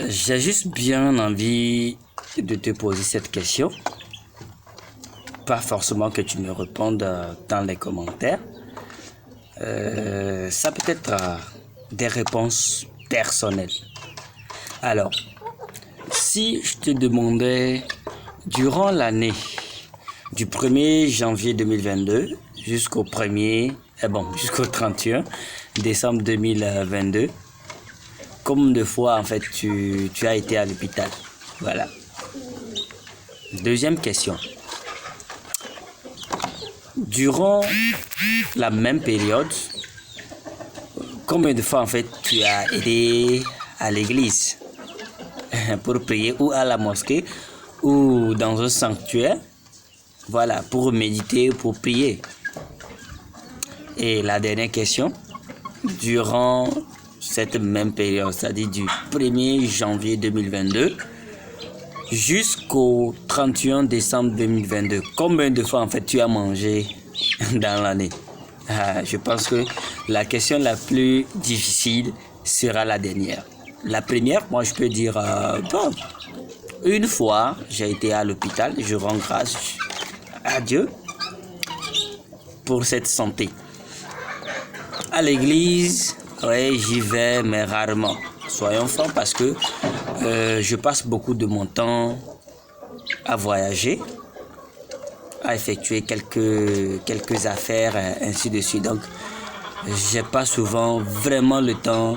J'ai juste bien envie de te poser cette question. Pas forcément que tu me répondes dans les commentaires. Ça peut être des réponses personnelles. Alors, si je te demandais, durant l'année du 1er janvier 2022 jusqu'au 31 décembre 2022, combien de fois en fait tu as été à l'hôpital? Voilà. Deuxième question. Durant la même période, combien de fois en fait tu as été à l'église pour prier, ou à la mosquée, ou dans un sanctuaire, voilà, pour méditer, pour prier? Et la dernière question, durant cette même période, c'est-à-dire du 1er janvier 2022 jusqu'au 31 décembre 2022, combien de fois en fait tu as mangé dans l'année? Je pense que la question la plus difficile sera la dernière. La première, moi je peux dire, une fois j'ai été à l'hôpital, je rends grâce à Dieu pour cette santé. À l'église, ouais, j'y vais, mais rarement. Soyons francs, parce que je passe beaucoup de mon temps à voyager, à effectuer quelques affaires, ainsi de suite. Donc, j'ai pas souvent vraiment le temps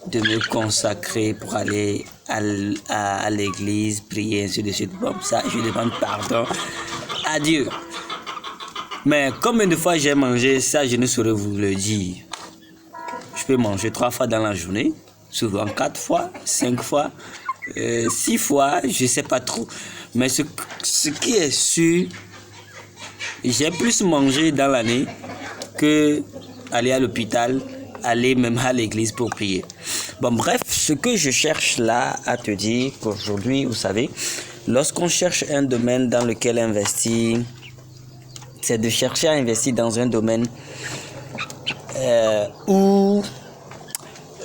de me consacrer pour aller à l'église, prier, ainsi de suite. Bon, ça, je demande pardon à Dieu. Mais combien de fois j'ai mangé, ça, je ne saurais vous le dire. Je peux manger 3 fois dans la journée, souvent 4 fois, 5 fois, 6 fois, je ne sais pas trop. Mais ce qui est sûr, j'ai plus mangé dans l'année que aller à l'hôpital, aller même à l'église pour prier. Bon, bref, ce que je cherche là à te dire aujourd'hui, vous savez, lorsqu'on cherche un domaine dans lequel investir, c'est de chercher à investir dans un domaine où,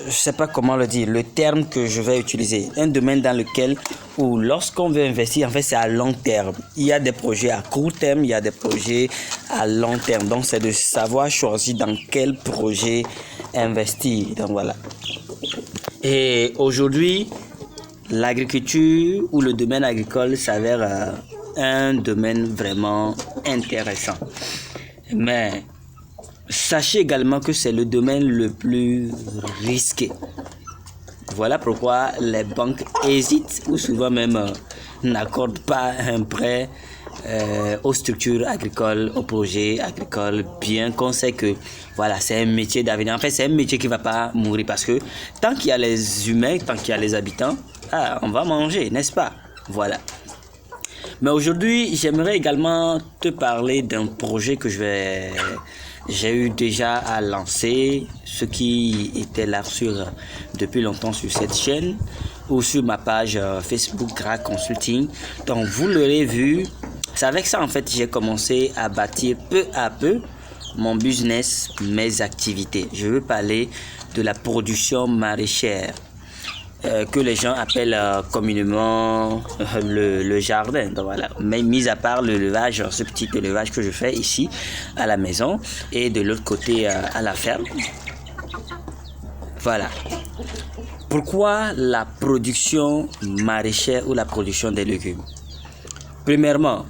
je ne sais pas comment le dire, le terme que je vais utiliser, un domaine dans lequel, où lorsqu'on veut investir, en fait c'est à long terme. Il y a des projets à court terme, il y a des projets à long terme. Donc c'est de savoir choisir dans quel projet investir. Donc voilà. Et aujourd'hui, l'agriculture ou le domaine agricole s'avère un domaine vraiment intéressant. Mais sachez également que c'est le domaine le plus risqué. Voilà pourquoi les banques hésitent ou souvent même n'accordent pas un prêt aux structures agricoles, aux projets agricoles, bien qu'on sait que voilà, c'est un métier d'avenir. En fait, c'est un métier qui ne va pas mourir, parce que tant qu'il y a les humains, tant qu'il y a les habitants, on va manger, n'est-ce pas? Voilà. Mais aujourd'hui, j'aimerais également te parler d'un projet que j'ai eu déjà à lancer, ce qui était là depuis longtemps sur cette chaîne ou sur ma page Facebook Gra Consulting. Donc vous l'aurez vu, c'est avec ça en fait j'ai commencé à bâtir peu à peu mon business, mes activités. Je veux parler de la production maraîchère, que les gens appellent communément le jardin. Donc voilà. Mais mis à part l'élevage, ce petit élevage que je fais ici à la maison et de l'autre côté à la ferme. Voilà. Pourquoi la production maraîchère ou la production des légumes? Premièrement,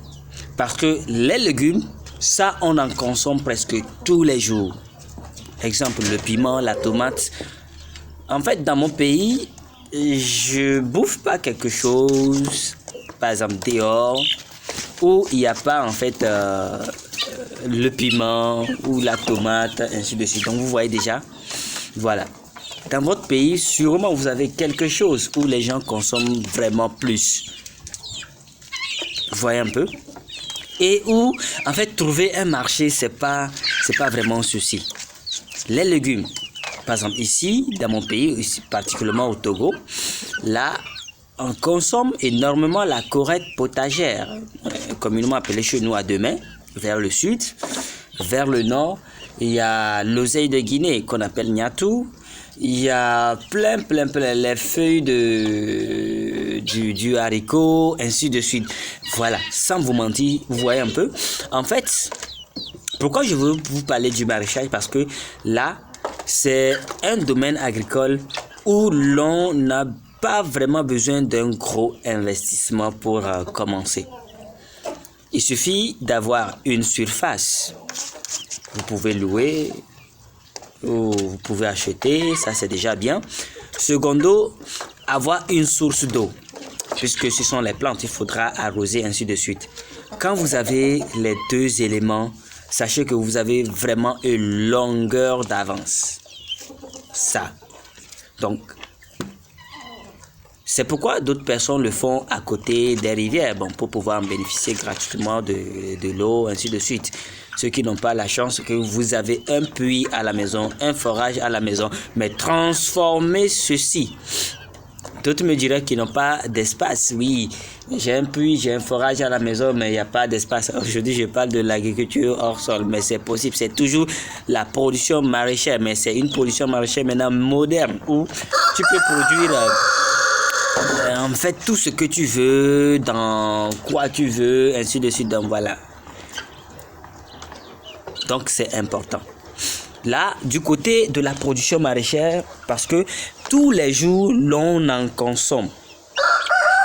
parce que les légumes, ça on en consomme presque tous les jours. Exemple, le piment, la tomate. En fait, dans mon pays, je bouffe pas quelque chose, par exemple dehors, où il n'y a pas en fait le piment ou la tomate, ainsi de suite. Donc vous voyez déjà, voilà. Dans votre pays, sûrement vous avez quelque chose où les gens consomment vraiment plus. Vous voyez un peu? Et où en fait trouver un marché, c'est pas vraiment un souci. Les légumes. Par exemple, ici, dans mon pays, ici, particulièrement au Togo, là, on consomme énormément la courette potagère, communément appelée chez nous à demain, vers le sud, vers le nord. il y a l'oseille de Guinée qu'on appelle Niatou. Il y a plein, les feuilles du haricot, ainsi de suite. Voilà, sans vous mentir, vous voyez un peu. En fait, pourquoi je veux vous parler du maraîchage? Parce que là, c'est un domaine agricole où l'on n'a pas vraiment besoin d'un gros investissement pour commencer. Il suffit d'avoir une surface. Vous pouvez louer ou vous pouvez acheter, ça c'est déjà bien. Secondo, avoir une source d'eau, puisque ce sont les plantes, il faudra arroser, ainsi de suite. Quand vous avez les deux éléments, sachez que vous avez vraiment une longueur d'avance. Ça. Donc, c'est pourquoi d'autres personnes le font à côté des rivières, bon, pour pouvoir en bénéficier gratuitement de l'eau, ainsi de suite. Ceux qui n'ont pas la chance que vous avez un puits à la maison, un forage à la maison, mais transformez ceci. D'autres me diraient qu'ils n'ont pas d'espace. Oui, j'ai un puits, j'ai un forage à la maison, mais il n'y a pas d'espace. Aujourd'hui, je parle de l'agriculture hors sol, mais c'est possible. C'est toujours la production maraîchère, mais c'est une production maraîchère maintenant moderne où tu peux produire en fait tout ce que tu veux, dans quoi tu veux, ainsi de suite. Donc voilà. Donc c'est important. Là, du côté de la production maraîchère, parce que tous les jours, l'on en consomme.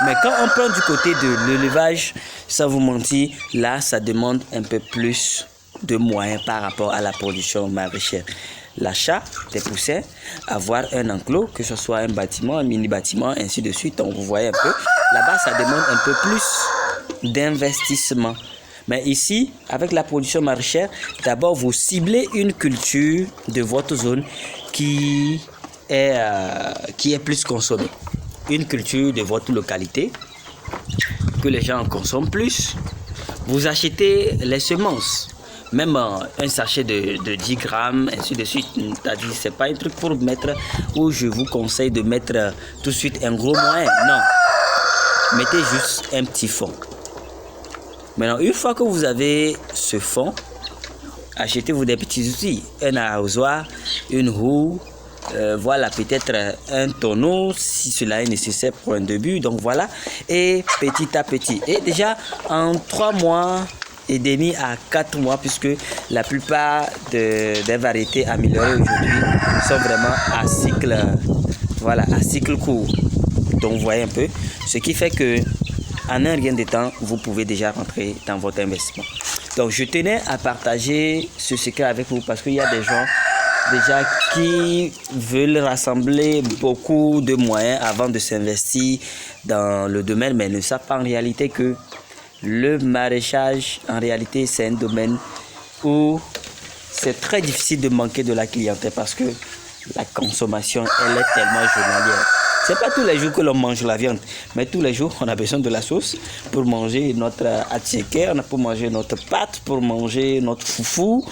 Mais quand on prend du côté de l'élevage, ça vous mentir, là, ça demande un peu plus de moyens par rapport à la production maraîchère. L'achat des poussins, avoir un enclos, que ce soit un bâtiment, un mini-bâtiment, ainsi de suite. Donc, vous voyez un peu, là-bas, ça demande un peu plus d'investissement. Mais ici, avec la production maraîchère, d'abord, vous ciblez une culture de votre zone qui est plus consommée. Une culture de votre localité, que les gens en consomment plus. Vous achetez les semences. Même un sachet de 10 grammes, ainsi de suite. C'est-à-dire, c'est pas un truc pour mettre, où je vous conseille de mettre tout de suite un gros moyen. Non. Mettez juste un petit fond. Maintenant, une fois que vous avez ce fond, achetez-vous des petits outils. Un arrosoir, une roue, voilà, peut-être un tonneau, si cela est nécessaire pour un début. Donc voilà, et petit à petit. Et déjà, en 3 mois et demi à 4 mois, puisque la plupart des variétés améliorées aujourd'hui sont vraiment à cycle, voilà, à cycle court. Donc vous voyez un peu, ce qui fait que en un rien de temps, vous pouvez déjà rentrer dans votre investissement. Donc, je tenais à partager ce secret avec vous parce qu'il y a des gens déjà qui veulent rassembler beaucoup de moyens avant de s'investir dans le domaine, mais ne savent pas en réalité que le maraîchage, en réalité, c'est un domaine où c'est très difficile de manquer de la clientèle parce que la consommation, elle est tellement journalière. C'est pas tous les jours que l'on mange la viande, mais tous les jours, on a besoin de la sauce pour manger notre attiéké, pour manger notre pâte, pour manger notre foufou,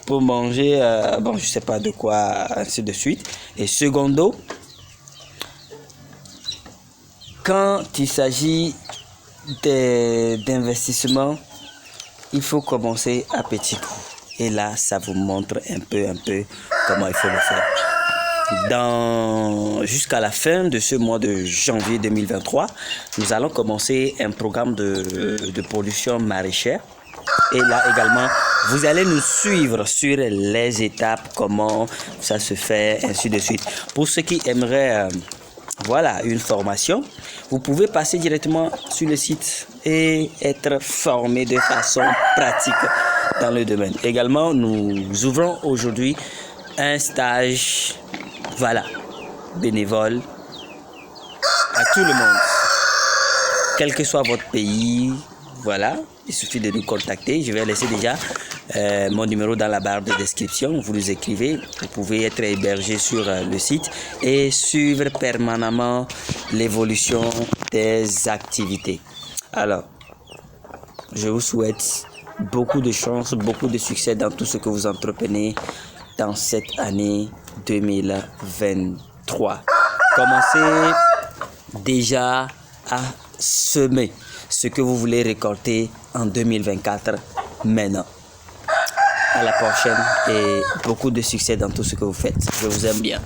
pour manger, bon, je sais pas de quoi, ainsi de suite. Et secondo, quand il s'agit d'investissement, il faut commencer à petits coups. Et là, ça vous montre un peu comment il faut le faire. Jusqu'à la fin de ce mois de janvier 2023, nous allons commencer un programme de production maraîchère. Et là également, vous allez nous suivre sur les étapes, comment ça se fait, ainsi de suite. Pour ceux qui aimeraient voilà, une formation, vous pouvez passer directement sur le site et être formé de façon pratique dans le domaine. Également, nous ouvrons aujourd'hui un stage, voilà, bénévole à tout le monde. Quel que soit votre pays, voilà, il suffit de nous contacter. Je vais laisser déjà mon numéro dans la barre de description. Vous nous écrivez, vous pouvez être hébergé sur le site et suivre permanemment l'évolution des activités. Alors, je vous souhaite beaucoup de chance, beaucoup de succès dans tout ce que vous entreprenez dans cette année 2023. Commencez déjà à semer ce que vous voulez récolter en 2024 maintenant. à la prochaine et beaucoup de succès dans tout ce que vous faites. Je vous aime bien.